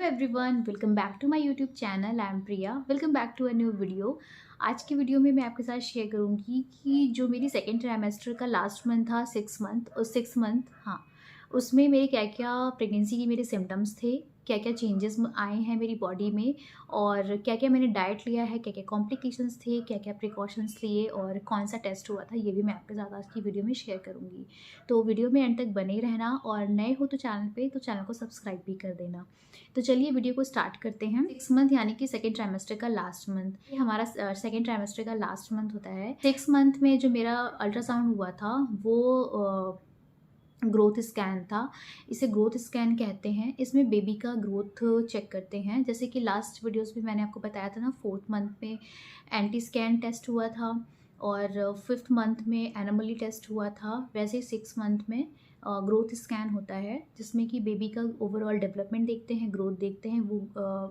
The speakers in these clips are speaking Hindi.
Everyone, welcome back to my YouTube channel. I am Priya. Welcome back to a new video. आज की वीडियो में मैं आपके साथ शेयर करूंगी कि जो मेरी सेकेंड ट्राइमेस्टर का लास्ट मंथ था, 6 मंथ और 6 मंथ, हाँ, उसमें मेरे क्या क्या प्रेगनेंसी के मेरे सिम्टम्स थे, क्या क्या चेंजेस आए हैं मेरी बॉडी में, और क्या क्या मैंने डाइट लिया है, क्या क्या कॉम्प्लिकेशंस थे, क्या क्या प्रिकॉशंस लिए और कौन सा टेस्ट हुआ था, ये भी मैं आपके साथ आज की वीडियो में शेयर करूंगी। तो वीडियो में एंड तक बने रहना, और नए हो तो चैनल को सब्सक्राइब भी कर देना। तो चलिए वीडियो को स्टार्ट करते हैं। 6 मंथ यानी कि सेकेंड ट्राइमेस्टर का लास्ट मंथ, ये हमारा सेकेंड ट्राइमेस्टर का लास्ट मंथ होता है। 6 मंथ में जो मेरा अल्ट्रासाउंड हुआ था वो ग्रोथ स्कैन था। इसे ग्रोथ स्कैन कहते हैं। इसमें बेबी का ग्रोथ चेक करते हैं। जैसे कि लास्ट वीडियोस में मैंने आपको बताया था ना, 4th मंथ में एंटी स्कैन टेस्ट हुआ था और 5th मंथ में एनोमली टेस्ट हुआ था। वैसे ही 6 मंथ में ग्रोथ स्कैन होता है, जिसमें कि बेबी का ओवरऑल डेवलपमेंट देखते हैं, ग्रोथ देखते हैं। वो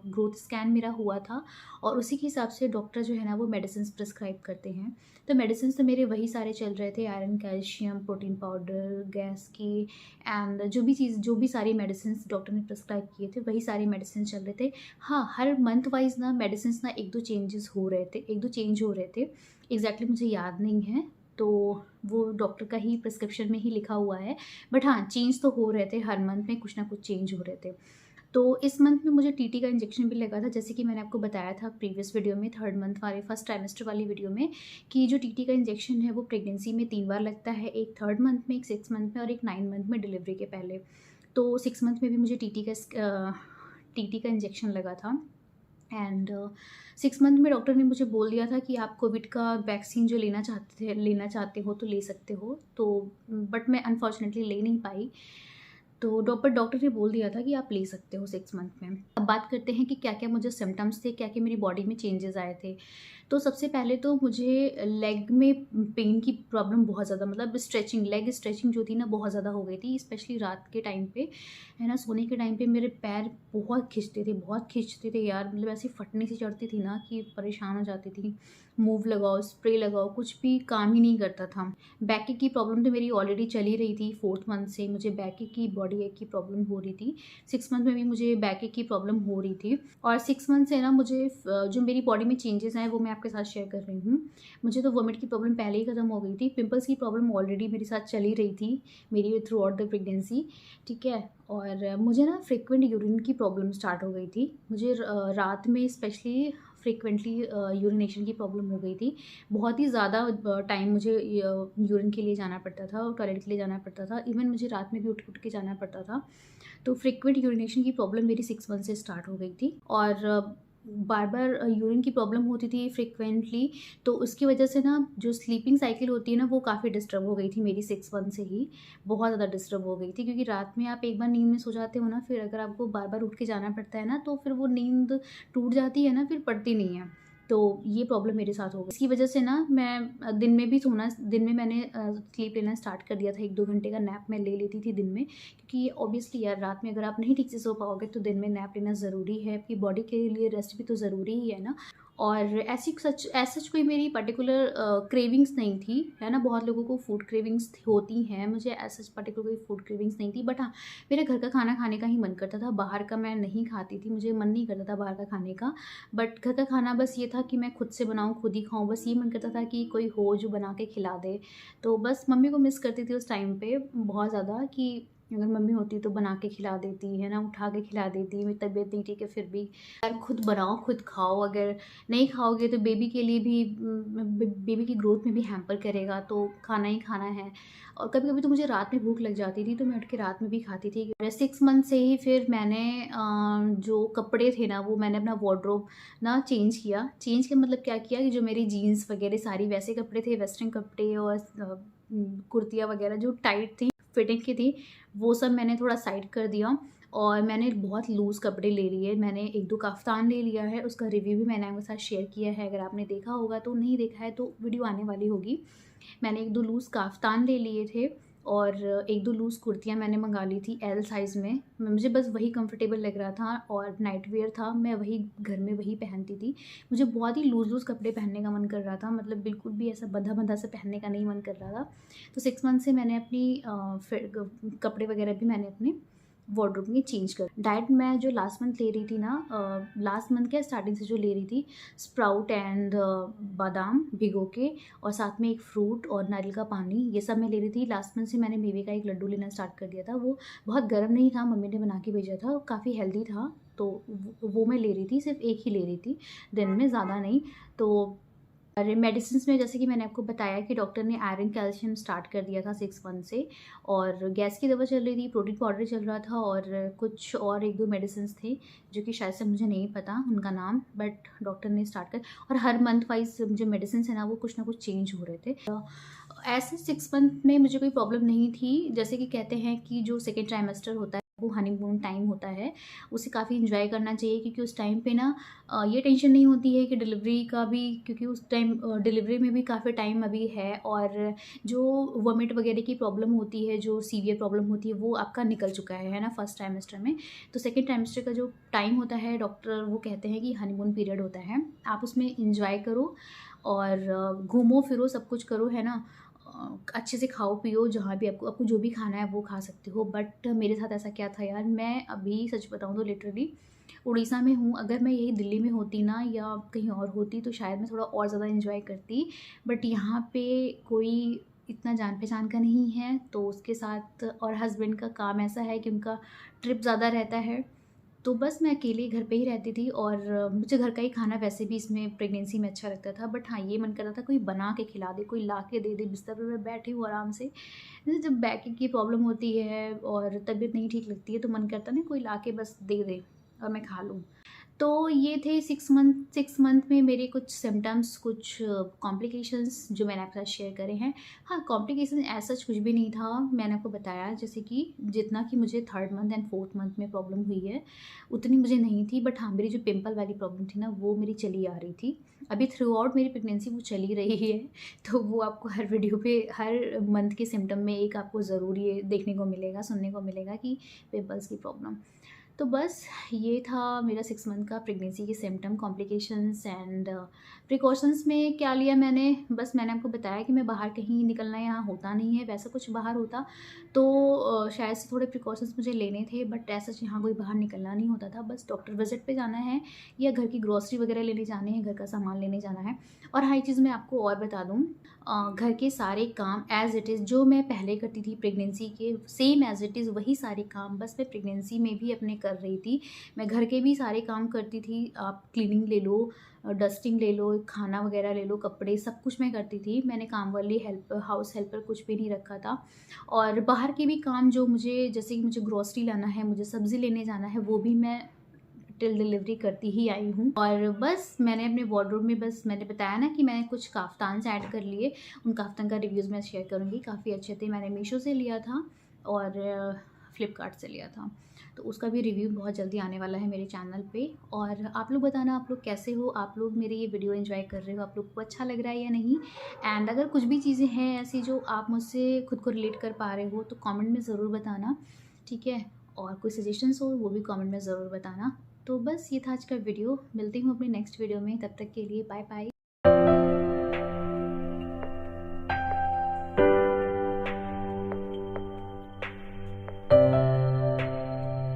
ग्रोथ स्कैन मेरा हुआ था और उसी के हिसाब से डॉक्टर जो है ना वो मेडिसिन प्रिस्क्राइब करते हैं। तो मेडिसिन तो मेरे वही सारे चल रहे थे, iron, calcium, protein powder, gas की, एंड जो भी सारी मेडिसिन डॉक्टर ने प्रिस्क्राइब किए थे वही सारे मेडिसिन चल रहे थे। हाँ, हर मंथ वाइज ना मेडिसिन ना एक दो चेंज हो रहे थे। एग्जैक्टली मुझे याद नहीं है, तो वो डॉक्टर का ही प्रिस्क्रिप्शन में ही लिखा हुआ है। बट हाँ, चेंज तो हो रहे थे, हर मंथ में कुछ ना कुछ चेंज हो रहे थे। तो इस मंथ में मुझे टीटी का इंजेक्शन भी लगा था, जैसे कि मैंने आपको बताया था प्रीवियस वीडियो में, 3rd मंथ वाले फर्स्ट ट्राइमेस्टर वाली वीडियो में, कि जो टीटी का इंजेक्शन है वो प्रेगनेंसी में 3 बार लगता है। एक 3rd मंथ में, एक 6 मंथ में और एक 9 मंथ में डिलीवरी के पहले। तो 6 मंथ में भी मुझे टीटी का इंजेक्शन लगा था। एंड 6 मंथ में डॉक्टर ने मुझे बोल दिया था कि आप कोविड का वैक्सीन जो लेना चाहते हो तो ले सकते हो। तो बट मैं अनफॉर्चुनेटली ले नहीं पाई। तो डॉक्टर ने बोल दिया था कि आप ले सकते हो 6 मंथ में। अब बात करते हैं कि क्या क्या मुझे सिम्टम्स थे, क्या क्या मेरी बॉडी में चेंजेस आए थे। तो सबसे पहले तो मुझे लेग में पेन की प्रॉब्लम बहुत ज़्यादा, मतलब लेग स्ट्रेचिंग जो थी ना बहुत ज़्यादा हो गई थी, स्पेशली रात के टाइम पे, है ना, सोने के टाइम पे मेरे पैर बहुत खींचते थे यार। मतलब ऐसी फटने सी चढ़ती थी ना कि परेशान हो जाती थी। मूव लगाओ, स्प्रे लगाओ, कुछ भी काम ही नहीं करता था। बैक की प्रॉब्लम तो मेरी ऑलरेडी चली रही थी। 4th मंथ से मुझे बैक की, बॉडी एक की प्रॉब्लम हो रही थी। 6 मंथ में भी मुझे बैक की प्रॉब्लम हो रही थी। और 6 मंथ से ना मुझे जो मेरी बॉडी में चेंजेस आए वो मैं आपके साथ शेयर कर रही हूँ। मुझे तो वोमिट की प्रॉब्लम पहले ही ख़त्म हो गई थी। पिंपल्स की प्रॉब्लम ऑलरेडी मेरे साथ चली रही थी मेरी थ्रू आउट द प्रेगनेंसी, ठीक है। और मुझे ना फ्रिक्वेंट यूरिन की प्रॉब्लम स्टार्ट हो गई थी। मुझे रात में स्पेशली फ्रिक्वेंटली यूरिनेशन की प्रॉब्लम हो गई थी। बहुत ही ज़्यादा टाइम मुझे यूरिन के लिए जाना पड़ता था और टॉयलेट के लिए जाना पड़ता था। इवन मुझे रात में भी उठ उठ के जाना पड़ता था। तो फ्रिक्वेंट यूरिनेशन की प्रॉब्लम मेरी 6 मंथ से स्टार्ट हो गई थी। और बार बार यूरिन की प्रॉब्लम होती थी फ्रिक्वेंटली। तो उसकी वजह से ना जो स्लीपिंग साइकिल होती है ना वो काफ़ी डिस्टर्ब हो गई थी मेरी 6 मंथ से ही। बहुत ज़्यादा डिस्टर्ब हो गई थी, क्योंकि रात में आप एक बार नींद में सो जाते हो ना, फिर अगर आपको बार बार उठ के जाना पड़ता है ना, तो फिर वो नींद टूट जाती है ना, फिर पड़ती नहीं है। तो ये प्रॉब्लम मेरे साथ हो गई। इसकी वजह से ना मैं दिन में मैंने स्लीप लेना स्टार्ट कर दिया था। 1-2 घंटे का नैप मैं ले लेती थी दिन में, क्योंकि ऑब्वियसली यार रात में अगर आप नहीं ठीक से सो पाओगे तो दिन में नैप लेना ज़रूरी है। आपकी बॉडी के लिए रेस्ट भी तो ज़रूरी ही है ना। और ऐसी कोई मेरी पर्टिकुलर क्रेविंग्स नहीं थी, है ना। बहुत लोगों को फूड क्रेविंग्स होती हैं, मुझे ऐसा पर्टिकुलर कोई फूड क्रेविंग्स नहीं थी। बट हाँ, मेरे घर का खाना खाने का ही मन करता था। बाहर का मैं नहीं खाती थी, मुझे मन नहीं करता था बाहर का खाने का। बट घर का खाना बस ये था कि मैं खुद से बनाऊँ, खुद ही खाऊँ, बस ये मन करता था कि कोई हो जो बना के खिला दे। तो बस मम्मी को मिस करती थी उस टाइम पे बहुत ज़्यादा, कि अगर मम्मी होती तो बना के खिला देती, है ना, उठा के खिला देती। मेरी तबीयत नहीं ठीक है फिर भी यार खुद बनाओ खुद खाओ। अगर नहीं खाओगे तो बेबी के लिए भी, बेबी की ग्रोथ में भी हैम्पर करेगा, तो खाना ही खाना है। और कभी कभी तो मुझे रात में भूख लग जाती थी, तो मैं उठ के रात में भी खाती थी। 6 मंथ से ही फिर मैंने जो कपड़े थे ना वो मैंने अपना वार्डरोब ना चेंज का मतलब क्या किया कि जो मेरी जीन्स वगैरह सारी वैसे कपड़े थे, वेस्टर्न कपड़े और कुर्तियाँ वगैरह जो टाइट थी, फिटिंग की थी, वो सब मैंने थोड़ा साइड कर दिया। और मैंने बहुत लूज़ कपड़े ले लिए। मैंने 1-2 काफ्तान ले लिया है, उसका रिव्यू भी मैंने आपके साथ शेयर किया है। अगर आपने देखा होगा तो, नहीं देखा है तो वीडियो आने वाली होगी। मैंने 1-2 लूज़ काफ्तान ले लिए थे और 1-2 लूज़ कुर्तियाँ मैंने मंगा ली थी एल साइज़ में। मुझे बस वही कंफर्टेबल लग रहा था और नाइट वियर था, मैं वही घर में वही पहनती थी। मुझे बहुत ही लूज़ कपड़े पहनने का मन कर रहा था, मतलब बिल्कुल भी ऐसा बंधा से पहनने का नहीं मन कर रहा था। तो 6 मंथ से मैंने अपनी फिर कपड़े वगैरह भी मैंने अपने वार्डरोब में चेंज कर। डाइट मैं जो लास्ट मंथ ले रही थी ना, लास्ट मंथ क्या स्टार्टिंग से जो ले रही थी, स्प्राउट एंड बादाम भिगो के, और साथ में एक फ्रूट और नारियल का पानी, ये सब मैं ले रही थी। लास्ट मंथ से मैंने मेवे का एक लड्डू लेना स्टार्ट कर दिया था। वो बहुत गर्म नहीं था, मम्मी ने बना के भेजा था, काफ़ी हेल्दी था, तो वो मैं ले रही थी, सिर्फ एक ही ले रही थी दिन में, ज़्यादा नहीं। तो और मेडिसिन में जैसे कि मैंने आपको बताया कि डॉक्टर ने आयरन कैल्शियम स्टार्ट कर दिया था 6 मंथ से, और गैस की दवा चल रही थी, प्रोटीन पाउडर चल रहा था, और कुछ और 1-2 मेडिसिन थे जो कि शायद से मुझे नहीं पता उनका नाम, बट डॉक्टर ने स्टार्ट कर। और हर मंथ वाइज जो मेडिसिन है ना वो कुछ ना कुछ चेंज हो रहे थे। ऐसे 6 मंथ में मुझे कोई प्रॉब्लम नहीं थी। जैसे कि कहते हैं कि जो सेकेंड ट्राइमेस्टर होता है वो हनीमून टाइम होता है, उसे काफ़ी इंजॉय करना चाहिए, क्योंकि उस टाइम पे ना ये टेंशन नहीं होती है कि डिलीवरी का भी, क्योंकि उस टाइम डिलीवरी में भी काफ़ी टाइम अभी है, और जो वोमिट वगैरह की प्रॉब्लम होती है, जो सीवियर प्रॉब्लम होती है, वो आपका निकल चुका है ना फर्स्ट ट्राइमेस्टर में। तो सेकेंड ट्राइमेस्टर का जो टाइम होता है, डॉक्टर वो कहते हैं कि हनीमून पीरियड होता है, आप उसमें इंजॉय करो और घूमो फिरो, सब कुछ करो, है ना। अच्छे से खाओ पियो, जहाँ भी आपको जो भी खाना है वो खा सकते हो। बट मेरे साथ ऐसा क्या था यार, मैं अभी सच बताऊँ तो लिटरली उड़ीसा में हूँ। अगर मैं यही दिल्ली में होती ना या कहीं और होती तो शायद मैं थोड़ा और ज़्यादा एंजॉय करती, बट यहाँ पे कोई इतना जान पहचान का नहीं है, तो उसके साथ, और हस्बैंड का काम ऐसा है कि उनका ट्रिप ज़्यादा रहता है, तो बस मैं अकेले घर पे ही रहती थी। और मुझे घर का ही खाना वैसे भी इसमें प्रेगनेंसी में अच्छा लगता था, बट हाँ ये मन करता था कोई बना के खिला दे, कोई ला के दे दे, बिस्तर पे मैं बैठी हूँ आराम से। जैसे जब बैक की प्रॉब्लम होती है और तबीयत नहीं ठीक लगती है तो मन करता ना कोई ला के बस दे दे और मैं खा लूँ। तो ये थे 6 मंथ में मेरे कुछ सिम्टम्स, कुछ कॉम्प्लिकेशंस जो मैंने आपके साथ शेयर करे हैं। हाँ, कॉम्प्लिकेशन ऐसा कुछ भी नहीं था, मैंने आपको बताया जैसे कि जितना कि मुझे 3rd month and 4th month में प्रॉब्लम हुई है उतनी मुझे नहीं थी। बट हाँ, मेरी जो पिंपल वाली प्रॉब्लम थी ना वो मेरी चली आ रही थी, अभी थ्रू आउट मेरी प्रेगनेंसी वो चली रही है। तो वो आपको हर वीडियो पे हर मंथ के सिम्टम में एक आपको ज़रूर ये देखने को मिलेगा, सुनने को मिलेगा कि पिंपल्स की प्रॉब्लम। तो बस ये था मेरा 6 मंथ का प्रेगनेंसी के सिम्टम, कॉम्प्लिकेशंस एंड प्रिकॉशंस में क्या लिया मैंने। बस मैंने आपको बताया कि मैं बाहर कहीं निकलना यहाँ होता नहीं है, वैसा कुछ बाहर होता तो शायद से थोड़े प्रिकॉशंस मुझे लेने थे, बट ऐसा यहाँ कोई बाहर निकलना नहीं होता था। बस डॉक्टर विजिट पे जाना है या घर की ग्रॉसरी वगैरह लेने जाने हैं, घर का सामान लेने जाना है। और हाँ, एक चीज़ मैं आपको और बता दूँ, घर के सारे काम एज़ इट इज़ जो मैं पहले करती थी प्रेगनेंसी के, सेम एज़ इट इज़ वही सारे काम बस मैं प्रेगनेंसी में भी अपने कर रही थी। मैं घर के भी सारे काम करती थी, आप क्लीनिंग ले लो, डस्टिंग ले लो, खाना वगैरह ले लो, कपड़े, सब कुछ मैं करती थी। मैंने काम वाली हेल्प, हाउस हेल्पर कुछ भी नहीं रखा था। और बाहर के भी काम जो मुझे, जैसे कि मुझे ग्रॉसरी लाना है, मुझे सब्ज़ी लेने जाना है, वो भी मैं टिल डिलीवरी करती ही आई हूँ। और बस मैंने अपने वार्डरोब में, बस मैंने बताया ना कि मैंने कुछ काफ्तान्स ऐड कर लिए, उन काफ्तान का रिव्यूज़ मैं शेयर करूँगी, काफ़ी अच्छे थे। मैंने मीशो से लिया था और फ्लिपकार्ट से लिया था, तो उसका भी रिव्यू बहुत जल्दी आने वाला है मेरे चैनल पे। और आप लोग बताना आप लोग कैसे हो, आप लोग मेरी ये वीडियो एंजॉय कर रहे हो, आप लोग को अच्छा लग रहा है या नहीं। एंड अगर कुछ भी चीज़ें हैं ऐसी जो आप मुझसे खुद को रिलेट कर पा रहे हो तो कमेंट में ज़रूर बताना, ठीक है। और कोई सजेशंस हो वो भी कमेंट में ज़रूर बताना। तो बस ये था आज का वीडियो, मिलती हूँ अपनी नेक्स्ट वीडियो में, तब तक के लिए बाय बाय।